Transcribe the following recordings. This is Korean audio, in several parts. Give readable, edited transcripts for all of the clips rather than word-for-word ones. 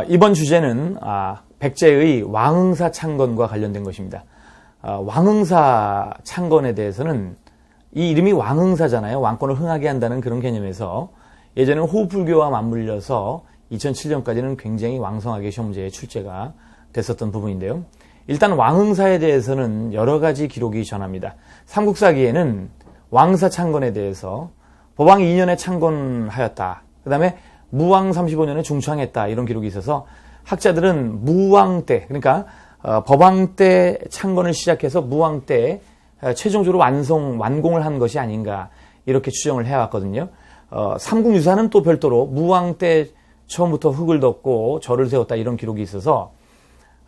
이번 주제는 백제의 왕응사 창건과 관련된 것입니다. 왕응사 창건에 대해서는 이 이름이 왕응사잖아요. 왕권을 흥하게 한다는 그런 개념에서 예전에는 호흡불교와 맞물려서 2007년까지는 굉장히 왕성하게 시험 문제에 출제가 됐었던 부분인데요. 일단 왕응사에 대해서는 여러 가지 기록이 전합니다. 삼국사기에는 왕사 창건에 대해서 법왕 2년에 창건하였다. 그 다음에 무왕 35년에 중창했다. 이런 기록이 있어서 학자들은 무왕 때, 그러니까 법왕 때 창건을 시작해서 무왕 때 최종적으로 완공을 한 것이 아닌가 이렇게 추정을 해왔거든요. 삼국유사는 또 별도로 무왕 때 처음부터 흙을 덮고 절을 세웠다 이런 기록이 있어서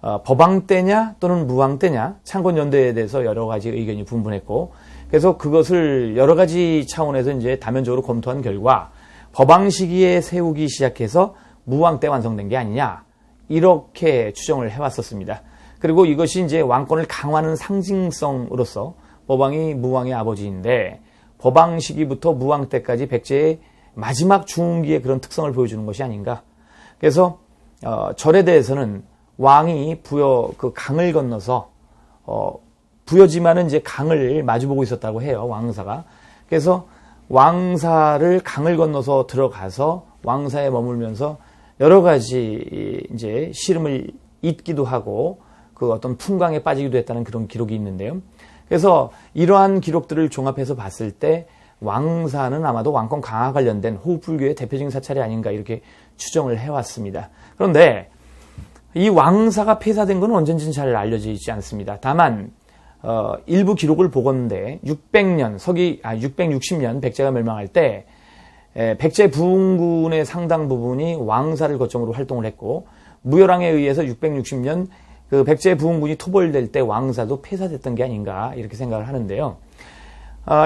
법왕 때냐 또는 무왕 때냐 창건 연대에 대해서 여러 가지 의견이 분분했고, 그래서 그것을 여러 가지 차원에서 이제 다면적으로 검토한 결과 법왕 시기에 세우기 시작해서 무왕 때 완성된 게 아니냐 이렇게 추정을 해왔었습니다. 그리고 이것이 이제 왕권을 강화하는 상징성으로서 법왕이 무왕의 아버지인데 법왕 시기부터 무왕 때까지 백제의 마지막 중흥기의 그런 특성을 보여주는 것이 아닌가. 그래서 절에 대해서는 왕이 그 강을 건너서 부여지만은 이제 강을 마주보고 있었다고 해요. 왕사가. 그래서 왕사를 강을 건너서 들어가서 왕사에 머물면서 여러 가지 이제 시름을 잇기도 하고 그 어떤 풍광에 빠지기도 했다는 그런 기록이 있는데요. 그래서 이러한 기록들을 종합해서 봤을 때 왕사는 아마도 왕권 강화 관련된 호흡불교의 대표적인 사찰이 아닌가 이렇게 추정을 해왔습니다. 그런데 이 왕사가 폐사된 건 언젠지는 잘 알려져 있지 않습니다. 다만 일부 기록을 보건대 660년 백제가 멸망할 때 백제 부흥군의 상당 부분이 왕사를 거점으로 활동을 했고, 무열왕에 의해서 660년 그 백제 부흥군이 토벌될 때 왕사도 폐사됐던 게 아닌가 이렇게 생각을 하는데요.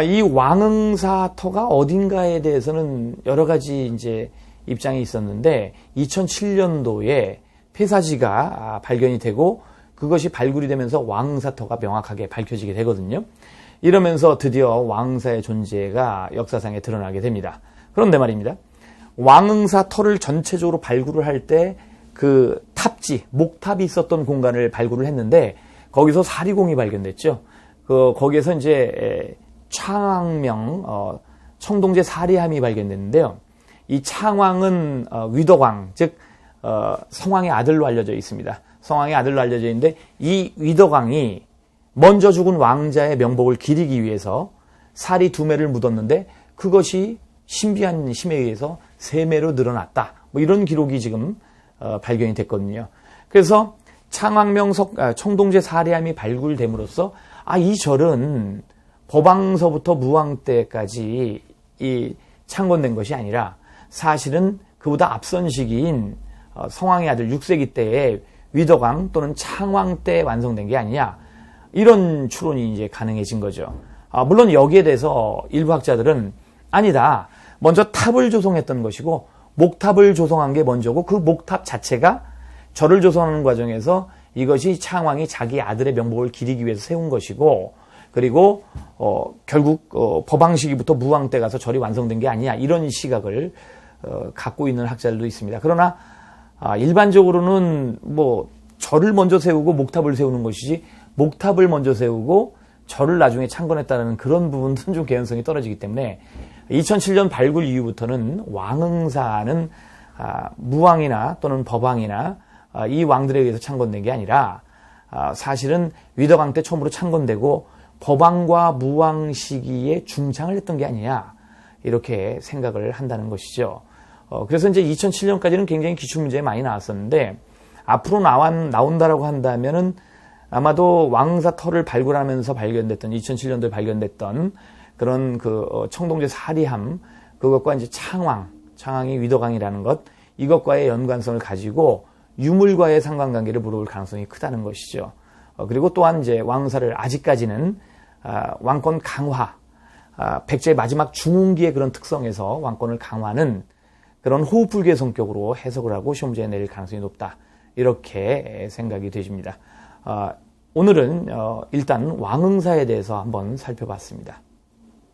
이 왕응사터가 어딘가에 대해서는 여러 가지 이제 입장이 있었는데 2007년도에 폐사지가 발견이 되고 그것이 발굴이 되면서 왕사터가 명확하게 밝혀지게 되거든요. 이러면서 드디어 왕사의 존재가 역사상에 드러나게 됩니다. 그런데 말입니다. 왕응사터를 전체적으로 발굴을 할 때 그 탑지, 목탑이 있었던 공간을 발굴을 했는데 거기서 사리공이 발견됐죠. 거기에서 이제 창왕명, 청동제 사리함이 발견됐는데요. 이 창왕은 위덕왕, 즉 성왕의 아들로 알려져 있습니다. 성왕의 아들로 알려져 있는데 이 위덕왕이 먼저 죽은 왕자의 명복을 기리기 위해서 사리 2매를 묻었는데 그것이 신비한 힘에 의해서 3매로 늘어났다. 뭐 이런 기록이 지금 발견이 됐거든요. 그래서 창왕명 청동제 사리함이 발굴됨으로써 이 절은 법왕서부터 무왕 때까지 이 창건된 것이 아니라 사실은 그보다 앞선 시기인 성왕의 아들 6세기 때의 위덕왕 또는 창왕 때 완성된 게 아니냐 이런 추론이 이제 가능해진 거죠. 물론 여기에 대해서 일부 학자들은 아니다. 먼저 탑을 조성했던 것이고 목탑을 조성한 게 먼저고 그 목탑 자체가 절을 조성하는 과정에서 이것이 창왕이 자기 아들의 명복을 기리기 위해서 세운 것이고, 그리고 결국 법왕 시기부터 무왕 때 가서 절이 완성된 게 아니냐 이런 시각을 갖고 있는 학자들도 있습니다. 그러나 일반적으로는 뭐 절을 먼저 세우고 목탑을 세우는 것이지 목탑을 먼저 세우고 절을 나중에 창건했다는 그런 부분은 좀 개연성이 떨어지기 때문에 2007년 발굴 이후부터는 왕응사는 무왕이나 또는 법왕이나 이 왕들에 의해서 창건된 게 아니라 사실은 위덕왕 때 처음으로 창건되고 법왕과 무왕 시기에 중창을 했던 게 아니냐 이렇게 생각을 한다는 것이죠. 그래서 이제 2007년까지는 굉장히 기출문제에 많이 나왔었는데 앞으로 나온다라고 한다면은 아마도 왕사터를 발굴하면서 발견됐던 2007년도에 발견됐던 그런 청동제 사리함 그것과 이제 창왕이 위덕왕이라는 것 이것과의 연관성을 가지고 유물과의 상관관계를 물어볼 가능성이 크다는 것이죠. 그리고 또한 이제 왕사를 아직까지는 왕권 강화, 백제의 마지막 중흥기의 그런 특성에서 왕권을 강화하는 그런 호흡불교의 성격으로 해석을 하고 시험 문제에 내릴 가능성이 높다. 이렇게 생각이 되십니다. 오늘은 일단 왕응사에 대해서 한번 살펴봤습니다.